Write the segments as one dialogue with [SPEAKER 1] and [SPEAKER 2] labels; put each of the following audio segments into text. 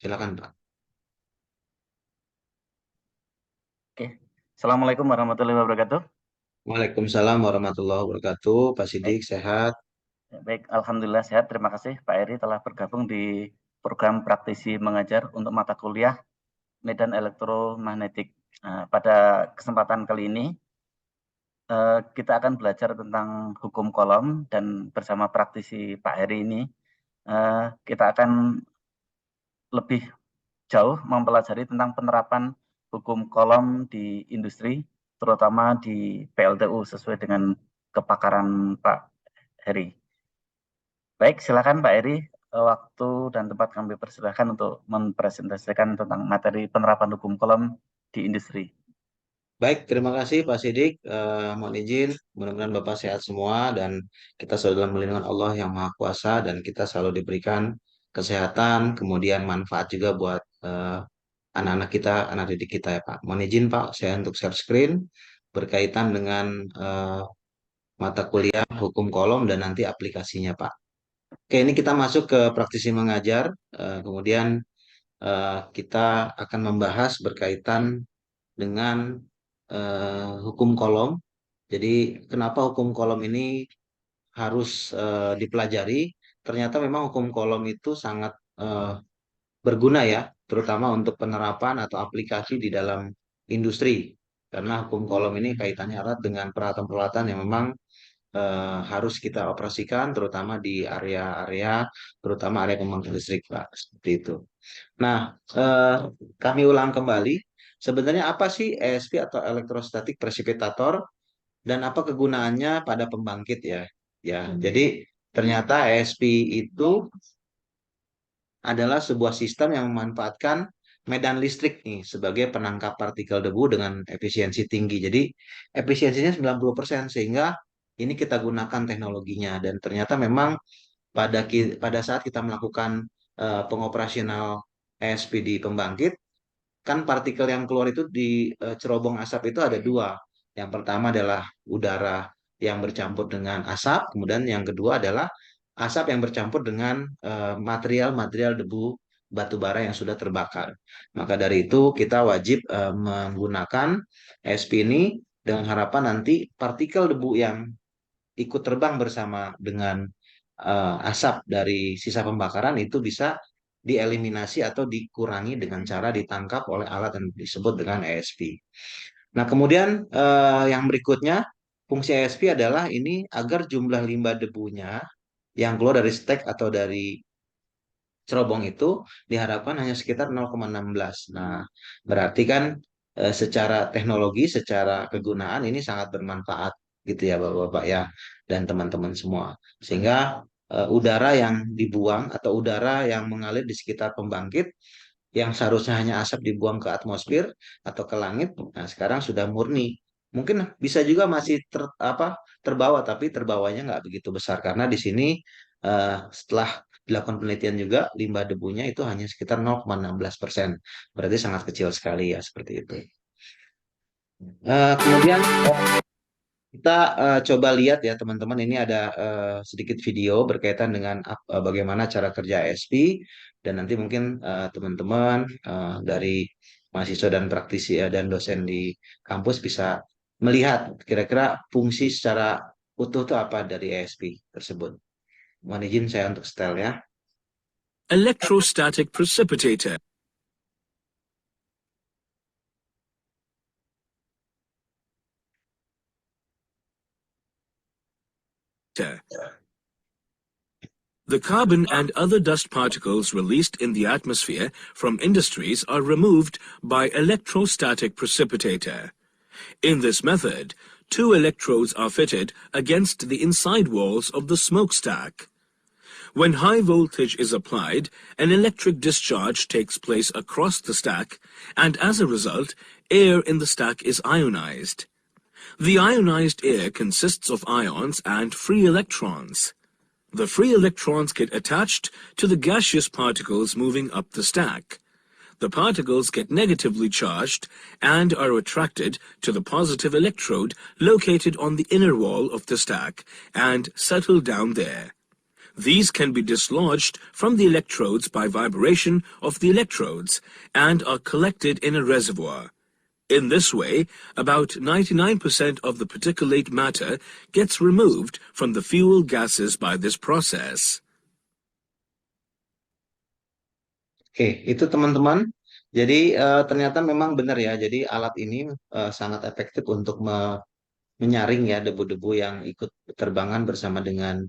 [SPEAKER 1] Silakan Pak.
[SPEAKER 2] Oke. Assalamualaikum warahmatullahi wabarakatuh.
[SPEAKER 1] Waalaikumsalam warahmatullahi wabarakatuh. Pak
[SPEAKER 2] Baik,
[SPEAKER 1] Sidik sehat.
[SPEAKER 2] baik, Alhamdulillah sehat. Terima kasih Pak Eri telah bergabung di program praktisi mengajar untuk mata kuliah Medan Elektromagnetik. Pada kesempatan kali ini kita akan belajar tentang hukum kolom dan bersama praktisi Pak Eri ini kita akan lebih jauh mempelajari tentang penerapan hukum kolom di industri, terutama di PLTU sesuai dengan kepakaran Pak Heri. Baik, silakan Pak Eri. Waktu dan tempat kami persilahkan untuk mempresentasikan tentang materi penerapan hukum kolom di industri.
[SPEAKER 1] Baik, terima kasih Pak Sidik. Mohon izin, mudah-mudahan Bapak sehat semua dan kita selalu dalam lindungan Allah yang Maha Kuasa dan kita selalu diberikan kesehatan, kemudian manfaat juga buat anak-anak kita, anak didik kita ya Pak. Mohon izin Pak, saya untuk share screen berkaitan dengan mata kuliah hukum kolom dan nanti aplikasinya Pak. Oke, ini kita masuk ke praktisi mengajar, kemudian kita akan membahas berkaitan dengan hukum kolom. Jadi, kenapa hukum kolom ini harus dipelajari? Ternyata memang hukum kolom itu sangat berguna ya, terutama untuk penerapan atau aplikasi di dalam industri. Karena hukum kolom ini kaitannya erat dengan peralatan-peralatan yang memang harus kita operasikan, terutama di area-area, terutama area pembangkit listrik, Pak. Seperti itu. Nah, kami ulang kembali. Sebenarnya apa sih ESP atau elektrostatik presipitator dan apa kegunaannya pada pembangkit ya? Ya, jadi ternyata ESP itu adalah sebuah sistem yang memanfaatkan medan listrik nih sebagai penangkap partikel debu dengan efisiensi tinggi. Jadi efisiensinya 90% sehingga ini kita gunakan teknologinya dan ternyata memang pada saat kita melakukan pengoperasional ESP di pembangkit kan partikel yang keluar itu di cerobong asap itu ada dua. Yang pertama adalah udara yang bercampur dengan asap, kemudian yang kedua adalah asap yang bercampur dengan material-material debu batu bara yang sudah terbakar. Maka dari itu kita wajib menggunakan ESP ini dengan harapan nanti partikel debu yang ikut terbang bersama dengan asap dari sisa pembakaran itu bisa dieliminasi atau dikurangi dengan cara ditangkap oleh alat yang disebut dengan ESP. Nah, kemudian yang berikutnya fungsi ESP adalah ini agar jumlah limbah debunya yang keluar dari stek atau dari cerobong itu diharapkan hanya sekitar 0,16. Nah, berarti kan secara teknologi, secara kegunaan ini sangat bermanfaat gitu ya Bapak-bapak ya dan teman-teman semua. Sehingga udara yang dibuang atau udara yang mengalir di sekitar pembangkit yang seharusnya hanya asap dibuang ke atmosfer atau ke langit, nah sekarang sudah murni. Mungkin bisa juga masih terbawa, tapi terbawanya nggak begitu besar karena di sini setelah dilakukan penelitian juga limbah debunya itu hanya sekitar 0,16%. Berarti sangat kecil sekali ya seperti itu. Kemudian kita coba lihat ya teman-teman, ini ada sedikit video berkaitan dengan bagaimana cara kerja ASP dan nanti mungkin teman-teman dari mahasiswa dan praktisi dan dosen di kampus bisa melihat kira-kira fungsi secara utuh itu apa dari ASP tersebut. Mohon izin saya untuk setel ya.
[SPEAKER 3] Electrostatic precipitator. The carbon and other dust particles released in the atmosphere from industries are removed by electrostatic precipitator. In this method, two electrodes are fitted against the inside walls of the smokestack. When high voltage is applied, an electric discharge takes place across the stack, and as a result, air in the stack is ionized. The ionized air consists of ions and free electrons. The free electrons get attached to the gaseous particles moving up the stack. The particles get negatively charged and are attracted to the positive electrode located on the inner wall of the stack and settle down there. These can be dislodged from the electrodes by vibration of the electrodes and are collected in a reservoir. In this way, about 99% of the particulate matter gets removed from the fuel gases by this process.
[SPEAKER 1] Oke, itu teman-teman. Jadi ternyata memang benar ya. Jadi alat ini sangat efektif untuk menyaring ya debu-debu yang ikut berterbangan bersama dengan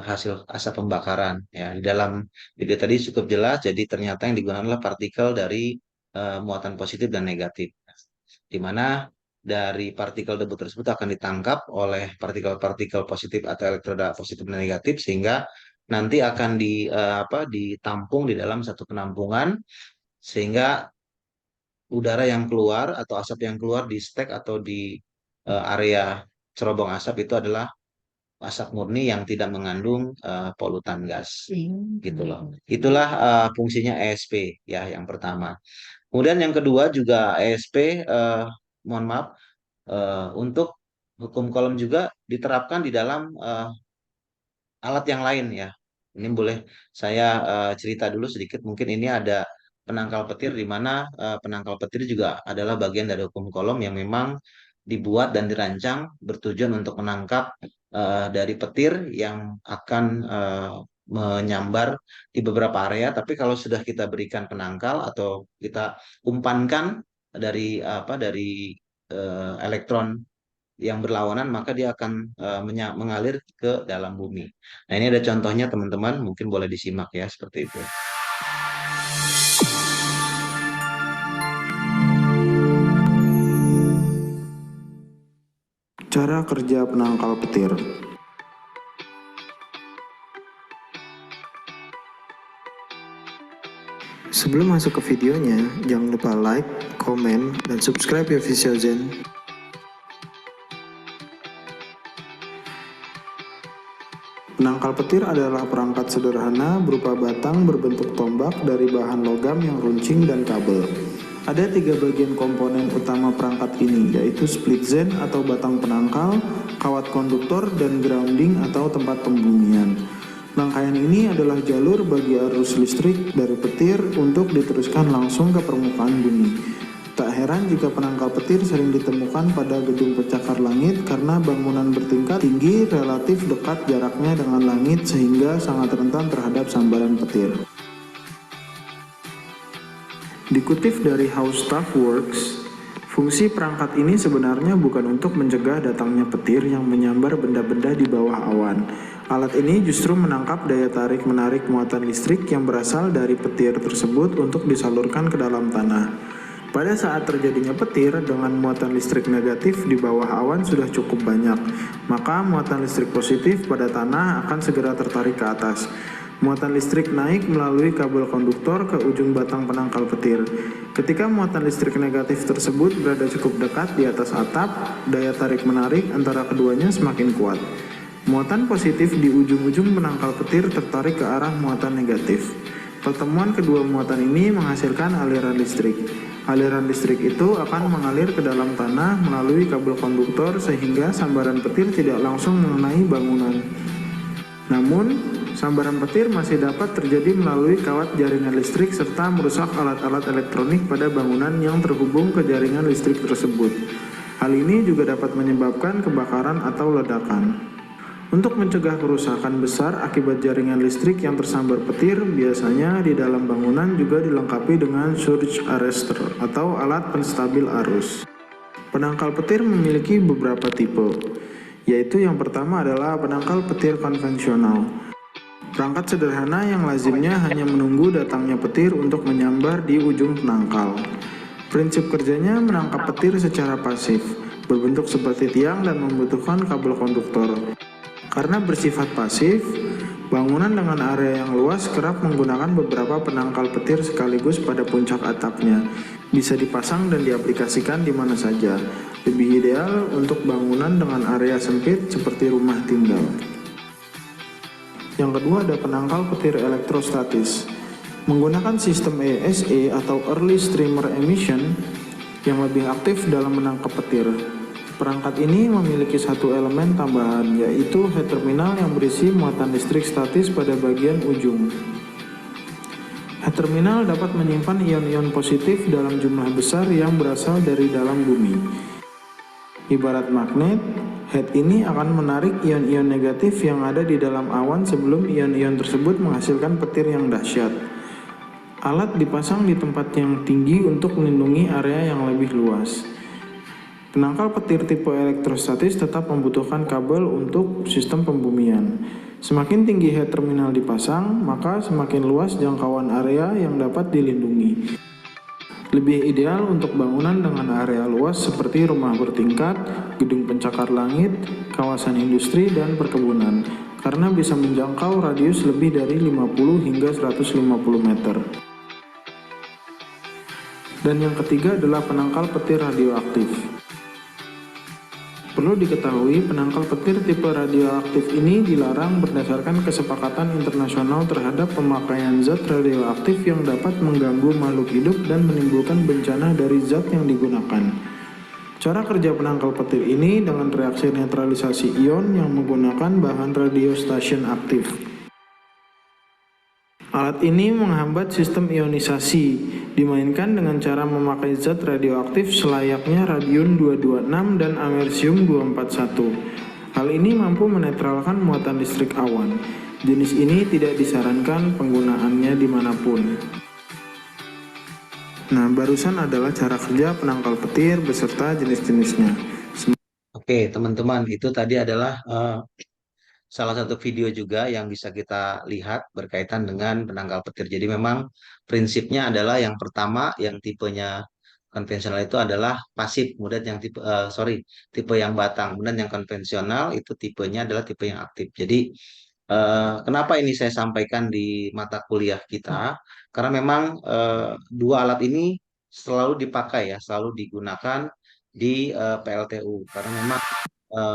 [SPEAKER 1] hasil asap pembakaran. Ya, di dalam video tadi cukup jelas. Jadi ternyata yang digunakan adalah partikel dari muatan positif dan negatif, di mana dari partikel debu tersebut akan ditangkap oleh partikel-partikel positif atau elektroda positif dan negatif, sehingga nanti akan ditampung di dalam satu penampungan, sehingga udara yang keluar atau asap yang keluar di stek atau di area cerobong asap itu adalah asap murni yang tidak mengandung polutan gas, gitu loh. Itulah fungsinya ESP ya, yang pertama. Kemudian yang kedua juga ESP, mohon maaf, untuk hukum Coulomb juga diterapkan di dalam alat yang lain ya. Ini boleh saya cerita dulu sedikit. Mungkin ini ada penangkal petir, di mana penangkal petir juga adalah bagian dari hukum Coulomb yang memang dibuat dan dirancang bertujuan untuk menangkap dari petir yang akan menyambar di beberapa area. Tapi kalau sudah kita berikan penangkal atau kita umpankan dari elektron yang berlawanan, maka dia akan mengalir ke dalam bumi. Nah, ini ada contohnya teman-teman, mungkin boleh disimak ya, seperti itu.
[SPEAKER 4] Cara kerja penangkal petir. Sebelum masuk ke videonya, jangan lupa like, komen, dan subscribe ya Visiozen. Penangkal petir adalah perangkat sederhana berupa batang berbentuk tombak dari bahan logam yang runcing dan kabel. Ada 3 bagian komponen utama perangkat ini, yaitu split zen atau batang penangkal, kawat konduktor, dan grounding atau tempat pembumian. Rangkaian ini adalah jalur bagi arus listrik dari petir untuk diteruskan langsung ke permukaan bumi. Tak heran jika penangkal petir sering ditemukan pada gedung pencakar langit karena bangunan bertingkat tinggi relatif dekat jaraknya dengan langit sehingga sangat rentan terhadap sambaran petir. Dikutip dari How Stuff Works, fungsi perangkat ini sebenarnya bukan untuk mencegah datangnya petir yang menyambar benda-benda di bawah awan. Alat ini justru menangkap daya tarik-menarik muatan listrik yang berasal dari petir tersebut untuk disalurkan ke dalam tanah. Pada saat terjadinya petir dengan muatan listrik negatif di bawah awan sudah cukup banyak, maka muatan listrik positif pada tanah akan segera tertarik ke atas. Muatan listrik naik melalui kabel konduktor ke ujung batang penangkal petir. Ketika muatan listrik negatif tersebut berada cukup dekat di atas atap, daya tarik-menarik antara keduanya semakin kuat. Muatan positif di ujung-ujung penangkal petir tertarik ke arah muatan negatif. Pertemuan kedua muatan ini menghasilkan aliran listrik. Aliran listrik itu akan mengalir ke dalam tanah melalui kabel konduktor sehingga sambaran petir tidak langsung mengenai bangunan. Namun, sambaran petir masih dapat terjadi melalui kawat jaringan listrik serta merusak alat-alat elektronik pada bangunan yang terhubung ke jaringan listrik tersebut. Hal ini juga dapat menyebabkan kebakaran atau ledakan. Untuk mencegah kerusakan besar akibat jaringan listrik yang tersambar petir, biasanya di dalam bangunan juga dilengkapi dengan surge arrestor atau alat penstabil arus. Penangkal petir memiliki beberapa tipe, yaitu yang pertama adalah penangkal petir konvensional. Perangkat sederhana yang lazimnya hanya menunggu datangnya petir untuk menyambar di ujung penangkal. Prinsip kerjanya menangkap petir secara pasif, berbentuk seperti tiang dan membutuhkan kabel konduktor. Karena bersifat pasif, bangunan dengan area yang luas kerap menggunakan beberapa penangkal petir sekaligus pada puncak atapnya. Bisa dipasang dan diaplikasikan di mana saja. Lebih ideal untuk bangunan dengan area sempit seperti rumah tinggal. Yang kedua ada penangkal petir elektrostatis. Menggunakan sistem ESE atau Early Streamer Emission yang lebih aktif dalam menangkap petir. Perangkat ini memiliki satu elemen tambahan, yaitu head terminal yang berisi muatan listrik statis pada bagian ujung. Head terminal dapat menyimpan ion-ion positif dalam jumlah besar yang berasal dari dalam bumi. Ibarat magnet, head ini akan menarik ion-ion negatif yang ada di dalam awan sebelum ion-ion tersebut menghasilkan petir yang dahsyat. Alat dipasang di tempat yang tinggi untuk melindungi area yang lebih luas. Penangkal petir tipe elektrostatis tetap membutuhkan kabel untuk sistem pembumian. Semakin tinggi head terminal dipasang, maka semakin luas jangkauan area yang dapat dilindungi. Lebih ideal untuk bangunan dengan area luas seperti rumah bertingkat, gedung pencakar langit, kawasan industri, dan perkebunan, karena bisa menjangkau radius lebih dari 50 hingga 150 meter. Dan yang ketiga adalah penangkal petir radioaktif. Perlu diketahui, penangkal petir tipe radioaktif ini dilarang berdasarkan kesepakatan internasional terhadap pemakaian zat radioaktif yang dapat mengganggu makhluk hidup dan menimbulkan bencana dari zat yang digunakan. Cara kerja penangkal petir ini dengan reaksi netralisasi ion yang menggunakan bahan radiostasiun aktif. Alat ini menghambat sistem ionisasi, dimainkan dengan cara memakai zat radioaktif selayaknya radium-226 dan amerisium-241. Hal ini mampu menetralkan muatan listrik awan. Jenis ini tidak disarankan penggunaannya dimanapun. Nah, barusan adalah cara kerja penangkal petir beserta jenis-jenisnya.
[SPEAKER 1] Oke, teman-teman, itu tadi adalah salah satu video juga yang bisa kita lihat berkaitan dengan penangkal petir. Jadi memang prinsipnya adalah yang pertama, yang tipenya konvensional itu adalah pasif, kemudian yang tipe yang batang, kemudian yang konvensional itu tipenya adalah tipe yang aktif. Jadi kenapa ini saya sampaikan di mata kuliah kita? Karena memang dua alat ini selalu dipakai ya, selalu digunakan di PLTU karena memang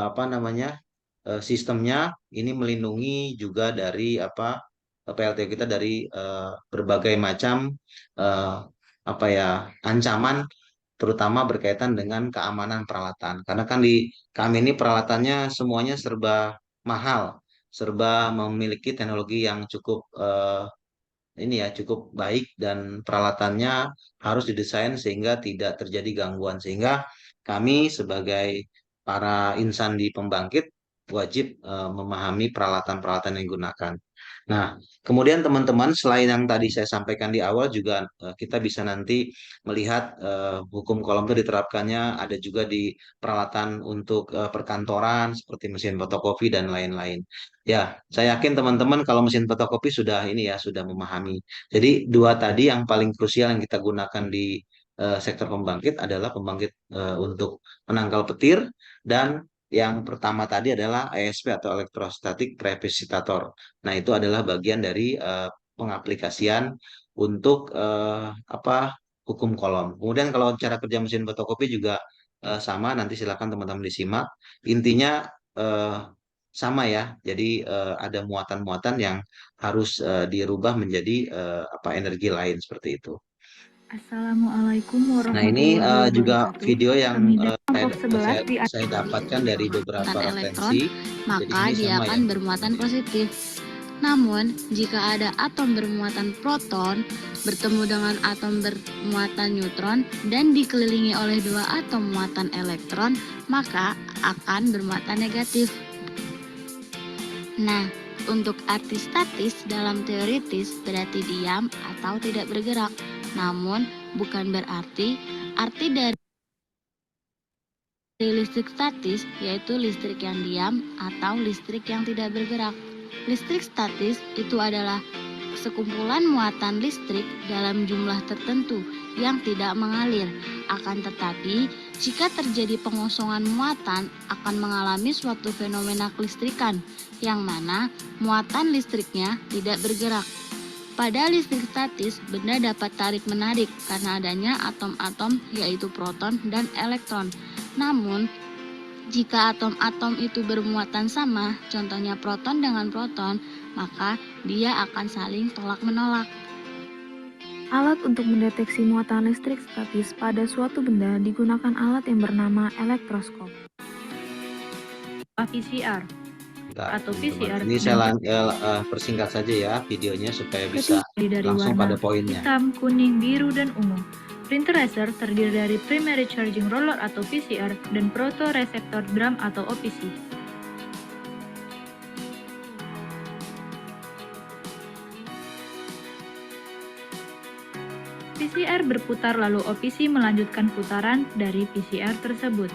[SPEAKER 1] apa namanya sistemnya ini melindungi juga dari PLTU kita dari berbagai macam eh, apa ya ancaman terutama berkaitan dengan keamanan peralatan. Karena kan di kami ini peralatannya semuanya serba mahal, serba memiliki teknologi yang cukup ini ya cukup baik dan peralatannya harus didesain sehingga tidak terjadi gangguan sehingga kami sebagai para insan di pembangkit wajib memahami peralatan-peralatan yang digunakan. Nah, kemudian teman-teman selain yang tadi saya sampaikan di awal juga kita bisa nanti melihat hukum Coulomb itu diterapkannya ada juga di peralatan untuk perkantoran seperti mesin fotokopi dan lain-lain. Ya, saya yakin teman-teman kalau mesin fotokopi sudah ini ya sudah memahami. Jadi dua tadi yang paling krusial yang kita gunakan di sektor pembangkit adalah pembangkit untuk penangkal petir dan yang pertama tadi adalah ESP atau elektrostatik precipitation. Nah, itu adalah bagian dari pengaplikasian untuk hukum Coulomb. Kemudian kalau cara kerja mesin fotokopi juga sama, nanti silakan teman-teman disimak. Intinya sama ya. Jadi ada muatan-muatan yang harus dirubah menjadi energi lain seperti itu.
[SPEAKER 5] Assalamualaikum
[SPEAKER 1] Nah, ini
[SPEAKER 5] warahmatullahi
[SPEAKER 1] juga
[SPEAKER 5] wabarakatuh.
[SPEAKER 1] video yang
[SPEAKER 5] Kelompok 11 di
[SPEAKER 1] saya dapatkan dari beberapa
[SPEAKER 6] muatan elektron,
[SPEAKER 1] referensi. Jadi
[SPEAKER 6] maka
[SPEAKER 1] ini
[SPEAKER 6] dia
[SPEAKER 1] sama
[SPEAKER 6] akan
[SPEAKER 1] ya.
[SPEAKER 6] bermuatan positif. Namun, jika ada atom bermuatan proton bertemu dengan atom bermuatan neutron dan dikelilingi oleh dua atom muatan elektron, maka akan bermuatan negatif. Nah, untuk arti statis dalam teoritis berarti diam atau tidak bergerak. Namun, bukan berarti arti dari listrik statis yaitu listrik yang diam atau listrik yang tidak bergerak. Listrik statis itu adalah sekumpulan muatan listrik dalam jumlah tertentu yang tidak mengalir. Akan tetapi, jika terjadi pengosongan muatan akan mengalami suatu fenomena kelistrikan yang mana muatan listriknya tidak bergerak. Pada listrik statis, benda dapat tarik-menarik karena adanya atom-atom yaitu proton dan elektron. Namun, jika atom-atom itu bermuatan sama, contohnya proton dengan proton, maka dia akan saling tolak-menolak.
[SPEAKER 5] Alat untuk mendeteksi muatan listrik statis pada suatu benda digunakan alat yang bernama elektroskop. PCR
[SPEAKER 1] Bentar,
[SPEAKER 5] atau
[SPEAKER 1] teman-teman.
[SPEAKER 5] PCR
[SPEAKER 1] Ini saya persingkat saja ya videonya supaya bisa
[SPEAKER 5] terdiri dari
[SPEAKER 1] langsung
[SPEAKER 5] warna
[SPEAKER 1] pada poinnya.
[SPEAKER 5] hitam, kuning, biru, dan ungu. Printer terdiri dari Primary Charging Roller atau PCR dan Photoreceptor Drum atau OPC. PCR berputar lalu OPC melanjutkan putaran dari PCR tersebut.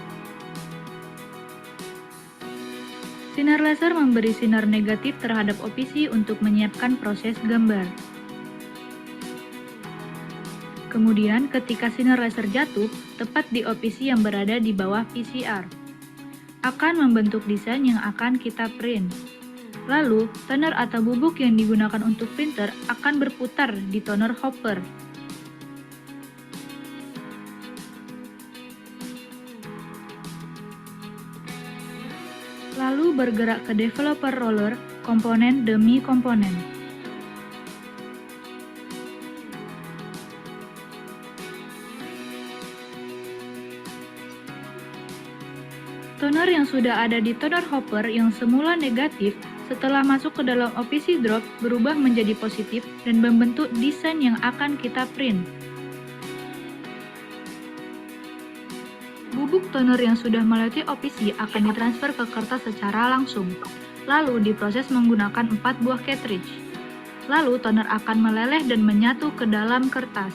[SPEAKER 5] Sinar laser memberi sinar negatif terhadap OPC untuk menyiapkan proses gambar. Kemudian, ketika sinar laser jatuh tepat di OPC yang berada di bawah PCR, akan membentuk desain yang akan kita print. Lalu, toner atau bubuk yang digunakan untuk printer akan berputar di toner hopper. Lalu bergerak ke developer roller, komponen demi komponen. Toner yang sudah ada di toner hopper yang semula negatif setelah masuk ke dalam OPC drop berubah menjadi positif dan membentuk desain yang akan kita print. Bubuk toner yang sudah melewati OPC akan ditransfer ke kertas secara langsung, lalu diproses menggunakan 4 buah cartridge. Lalu toner akan meleleh dan menyatu ke dalam kertas.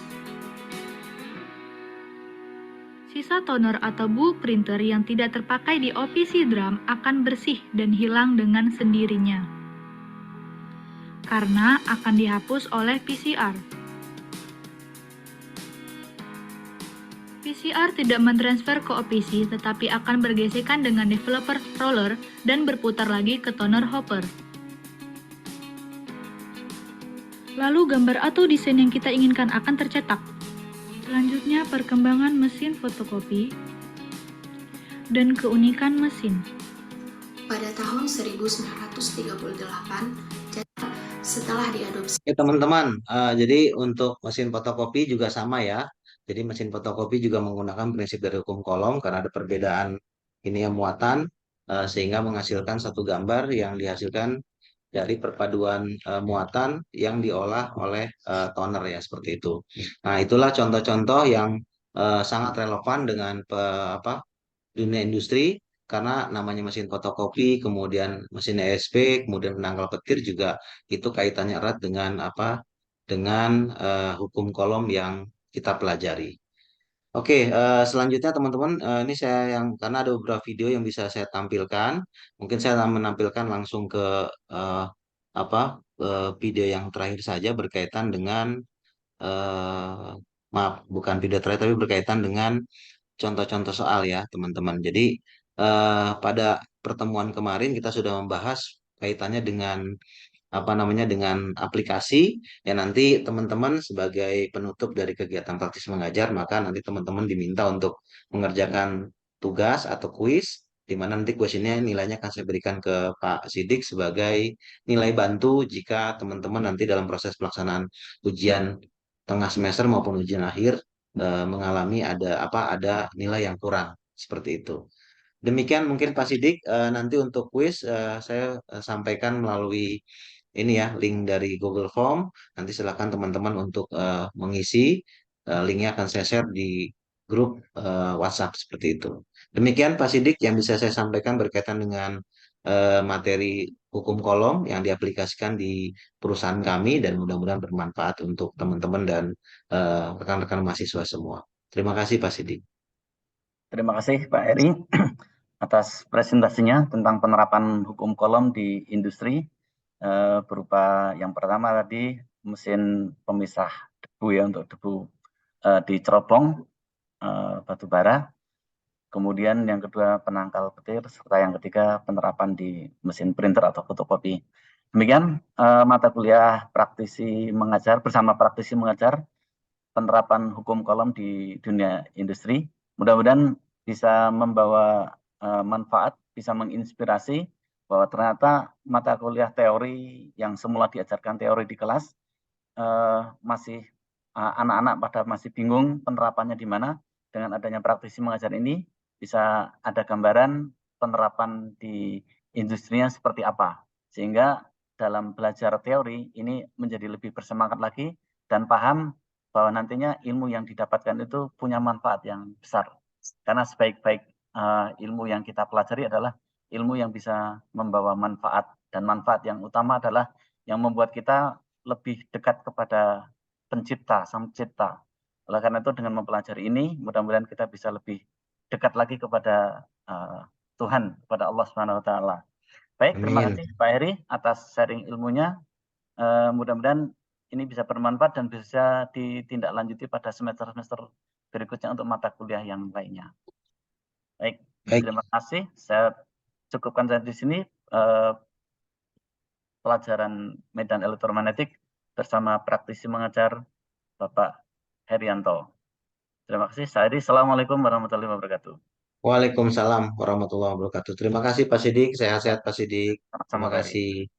[SPEAKER 5] Sisa toner atau bubuk printer yang tidak terpakai di OPC drum akan bersih dan hilang dengan sendirinya, karena akan dihapus oleh PCR. PCR tidak mentransfer ke OPC tetapi akan bergesekan dengan developer roller dan berputar lagi ke toner hopper. Lalu gambar atau desain yang kita inginkan akan tercetak. Selanjutnya perkembangan mesin fotokopi dan keunikan mesin.
[SPEAKER 7] Pada tahun 1938, setelah diadopsi.
[SPEAKER 1] Oke teman-teman, jadi untuk mesin fotokopi juga sama ya. Jadi mesin fotokopi juga menggunakan prinsip dari hukum Coulomb karena ada perbedaan ini yang muatan sehingga menghasilkan satu gambar yang dihasilkan dari perpaduan muatan yang diolah oleh toner ya seperti itu. Nah, itulah contoh-contoh yang sangat relevan dengan dunia industri karena namanya mesin fotokopi, kemudian mesin ESP, kemudian penangkal petir juga itu kaitannya erat dengan dengan hukum Coulomb yang kita pelajari. Oke, selanjutnya teman-teman, ini saya yang karena ada beberapa video yang bisa saya tampilkan, mungkin saya akan menampilkan langsung ke video yang terakhir saja berkaitan dengan maaf, bukan video terakhir tapi berkaitan dengan contoh-contoh soal ya, teman-teman. Jadi pada pertemuan kemarin kita sudah membahas kaitannya dengan dengan aplikasi ya nanti teman-teman sebagai penutup dari kegiatan praktis mengajar maka nanti teman-teman diminta untuk mengerjakan tugas atau kuis di mana nanti kuis ini nilainya akan saya berikan ke Pak Sidik sebagai nilai bantu jika teman-teman nanti dalam proses pelaksanaan ujian tengah semester maupun ujian akhir mengalami ada nilai yang kurang seperti itu. Demikian mungkin Pak Sidik, nanti untuk kuis saya sampaikan melalui ini ya link dari Google Form. Nanti silakan teman-teman untuk mengisi. Linknya akan saya share di grup WhatsApp seperti itu. Demikian Pak Sidik yang bisa saya sampaikan berkaitan dengan materi hukum Coulomb yang diaplikasikan di perusahaan kami dan mudah-mudahan bermanfaat untuk teman-teman dan rekan-rekan mahasiswa semua. Terima kasih Pak Sidik.
[SPEAKER 2] Terima kasih Pak Eri atas presentasinya tentang penerapan hukum Coulomb di industri berupa yang pertama tadi mesin pemisah debu ya untuk debu di cerobong batu bara. Kemudian yang kedua penangkal petir, serta yang ketiga penerapan di mesin printer atau fotokopi. Demikian mata kuliah praktisi mengajar bersama praktisi mengajar penerapan hukum Coulomb di dunia industri. Mudah-mudahan bisa membawa manfaat, bisa menginspirasi bahwa ternyata mata kuliah teori yang semula diajarkan teori di kelas masih anak-anak pada masih bingung penerapannya di mana. Dengan adanya praktisi mengajar ini bisa ada gambaran penerapan di industrinya seperti apa. Sehingga dalam belajar teori ini menjadi lebih bersemangat lagi dan paham bahwa nantinya ilmu yang didapatkan itu punya manfaat yang besar. Karena sebaik-baik ilmu yang kita pelajari adalah ilmu yang bisa membawa manfaat, dan manfaat yang utama adalah yang membuat kita lebih dekat kepada pencipta, sang pencipta. Oleh karena itu dengan mempelajari ini, mudah-mudahan kita bisa lebih dekat lagi kepada Tuhan, kepada Allah Subhanahu wa taala. Baik, terima
[SPEAKER 1] Amin.
[SPEAKER 2] kasih Pak Heri atas sharing ilmunya. Mudah-mudahan ini bisa bermanfaat dan bisa ditindaklanjuti pada semester-semester berikutnya untuk mata kuliah yang lainnya. Baik,
[SPEAKER 1] Baik.
[SPEAKER 2] terima kasih. Saya cukupkan sampai di sini pelajaran medan elektromagnetik bersama praktisi mengajar Bapak Herianto. Terima kasih. Saya Heri. Assalamualaikum warahmatullahi wabarakatuh.
[SPEAKER 1] Waalaikumsalam warahmatullahi wabarakatuh. Terima kasih Pak Sidik. Sehat-sehat Pak Sidik.
[SPEAKER 2] Sama-sama,
[SPEAKER 1] Terima
[SPEAKER 2] Pak Heri.
[SPEAKER 1] kasih.